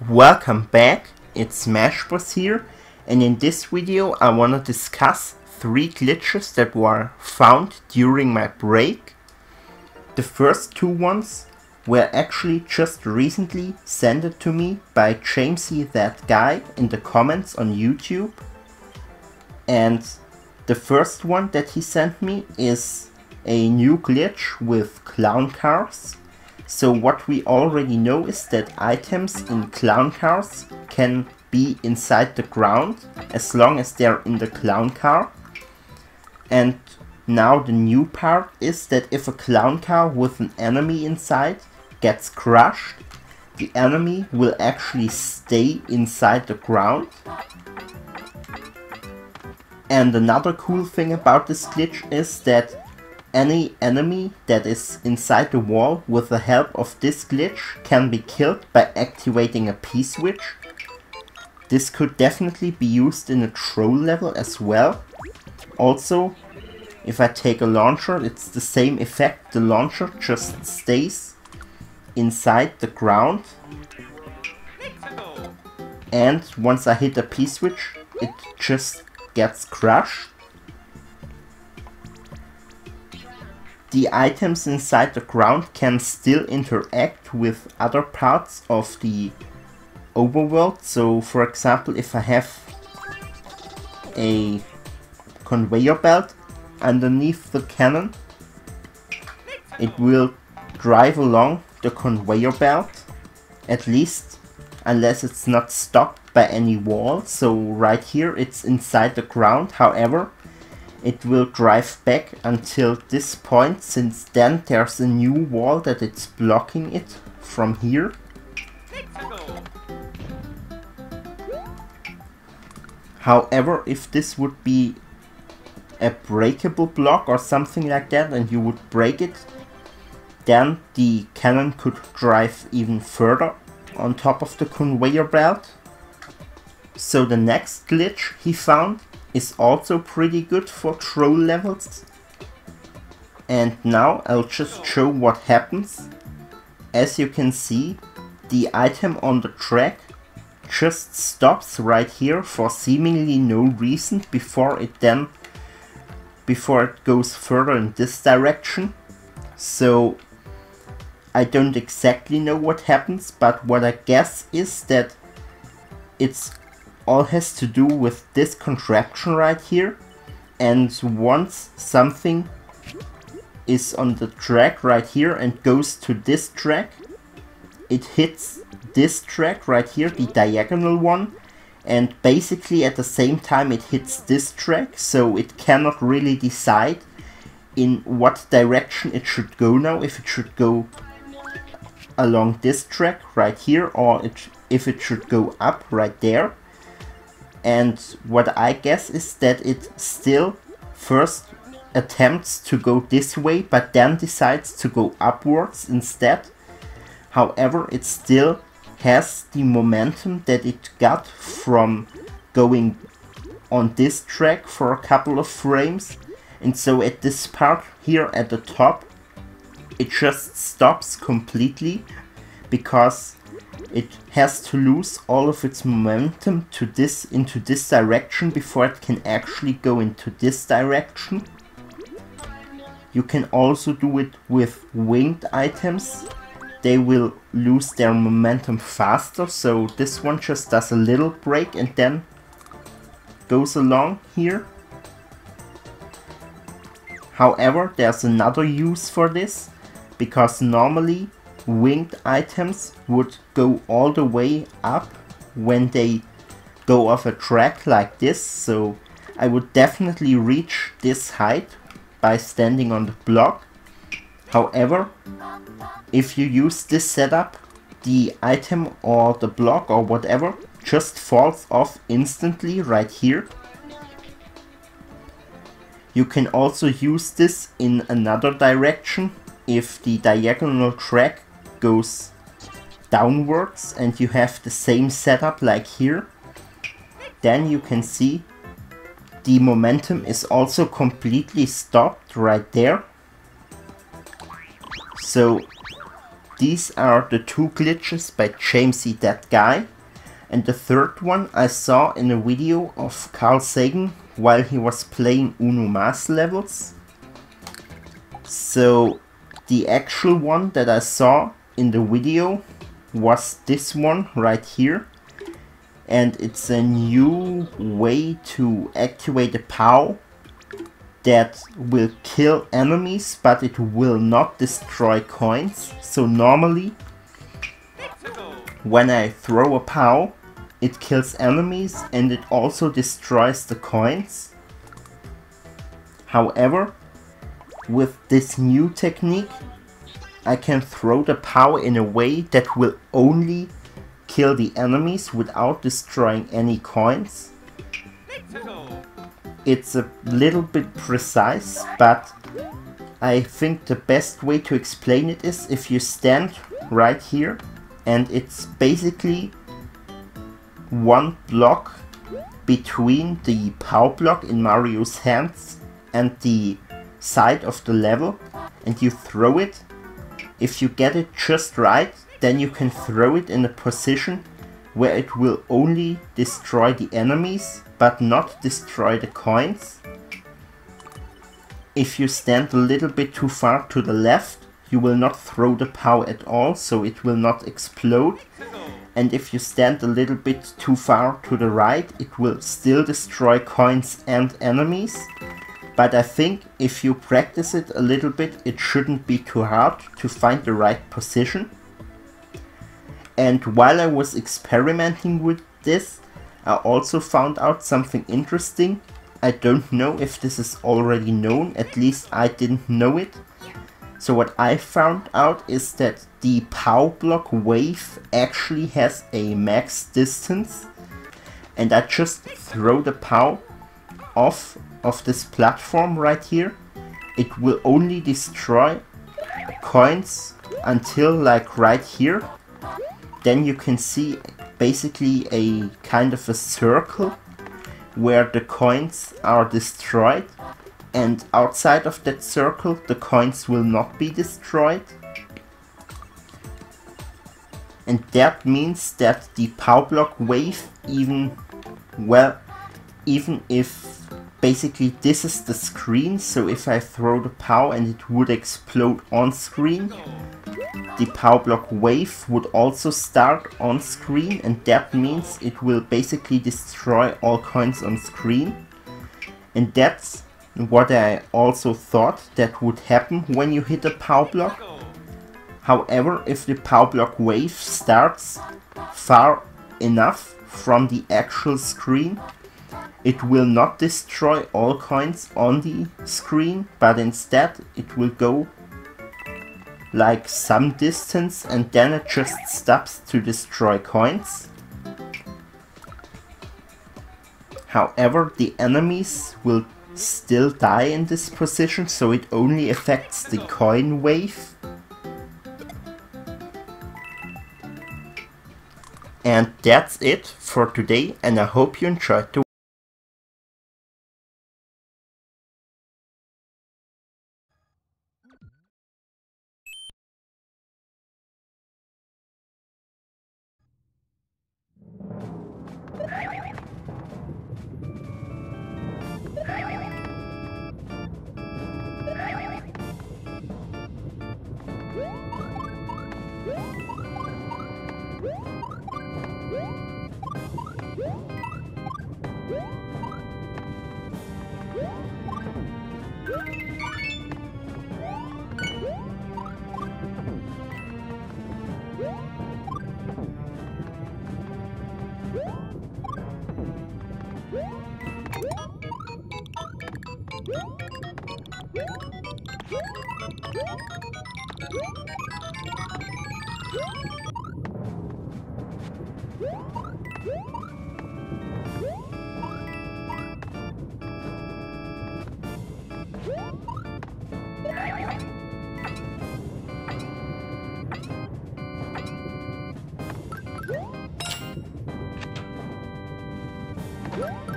Welcome back, it's Smashboss here, and in this video I wanna discuss 3 glitches that were found during my break. The first 2 ones were actually just recently sent to me by Jamesithatguy in the comments on YouTube. And the first one that he sent me is a new glitch with clown cars. So what we already know is that items in clown cars can be inside the ground as long as they're in the clown car. And now the new part is that if a clown car with an enemy inside gets crushed, the enemy will actually stay inside the ground. And another cool thing about this glitch is that any enemy that is inside the wall with the help of this glitch can be killed by activating a P-switch. This could definitely be used in a troll level as well. Also, if I take a launcher, it's the same effect. The launcher just stays inside the ground. And once I hit a P-switch, it just gets crushed. The items inside the ground can still interact with other parts of the overworld. So for example, if I have a conveyor belt underneath the cannon, it will drive along the conveyor belt, at least unless it's not stopped by any wall. So right here it's inside the ground. However, it will drive back until this point, since then there's a new wall that it's blocking it from here. However, if this would be a breakable block or something like that and you would break it, then the cannon could drive even further on top of the conveyor belt. So the next glitch he found is also pretty good for troll levels. And now I'll just show what happens. As you can see, the item on the track just stops right here for seemingly no reason before it goes further in this direction. So I don't exactly know what happens, but what I guess is that it's all has to do with this contraption right here, and once something is on the track right here and goes to this track, it hits this track right here, the diagonal one, and basically at the same time it hits this track, so it cannot really decide in what direction it should go now, if it should go along this track right here or if it should go up right there. And what I guess is that it still first attempts to go this way, but then decides to go upwards instead. However, it still has the momentum that it got from going on this track for a couple of frames. And so at this part here at the top, it just stops completely because it has to lose all of its momentum into this direction before it can actually go into this direction. You can also do it with winged items. They will lose their momentum faster, so this one just does a little break and then goes along here. However, there's another use for this, because normally winged items would go all the way up when they go off a track like this, so I would definitely reach this height by standing on the block. However, if you use this setup, the item or the block or whatever just falls off instantly right here. You can also use this in another direction. If the diagonal track goes downwards and you have the same setup like here, then you can see the momentum is also completely stopped right there. So these are the two glitches by Jamesithatguy. And the third one I saw in a video of Carl Sagan while he was playing Uno Mass levels. So the actual one that I saw in the video was this one right here. And it's a new way to activate a POW that will kill enemies, but it will not destroy coins. So normally, when I throw a POW, it kills enemies and it also destroys the coins. However, with this new technique, I can throw the POW in a way that will only kill the enemies without destroying any coins. It's a little bit precise, but I think the best way to explain it is if you stand right here, and it's basically one block between the POW block in Mario's hands and the side of the level, and you throw it. If you get it just right, then you can throw it in a position where it will only destroy the enemies but not destroy the coins. If you stand a little bit too far to the left, you will not throw the POW at all, so it will not explode. And if you stand a little bit too far to the right, it will still destroy coins and enemies. But I think if you practice it a little bit, it shouldn't be too hard to find the right position. And while I was experimenting with this, I also found out something interesting. I don't know if this is already known, at least I didn't know it. So what I found out is that the POW block wave actually has a max distance. And I just throw the POW off of this platform right here. It will only destroy coins until like right here. Then you can see basically a kind of a circle where the coins are destroyed, and outside of that circle the coins will not be destroyed. And that means that the POW block wave, even if basically this is the screen, so if I throw the POW and it would explode on screen, the POW block wave would also start on screen, and that means it will basically destroy all coins on screen. And that's what I also thought that would happen when you hit a POW block. However, if the POW block wave starts far enough from the actual screen, it will not destroy all coins on the screen, but instead it will go like some distance and then it just stops to destroy coins. However, the enemies will still die in this position, so it only affects the coin wave. And that's it for today, and I hope you enjoyed the What?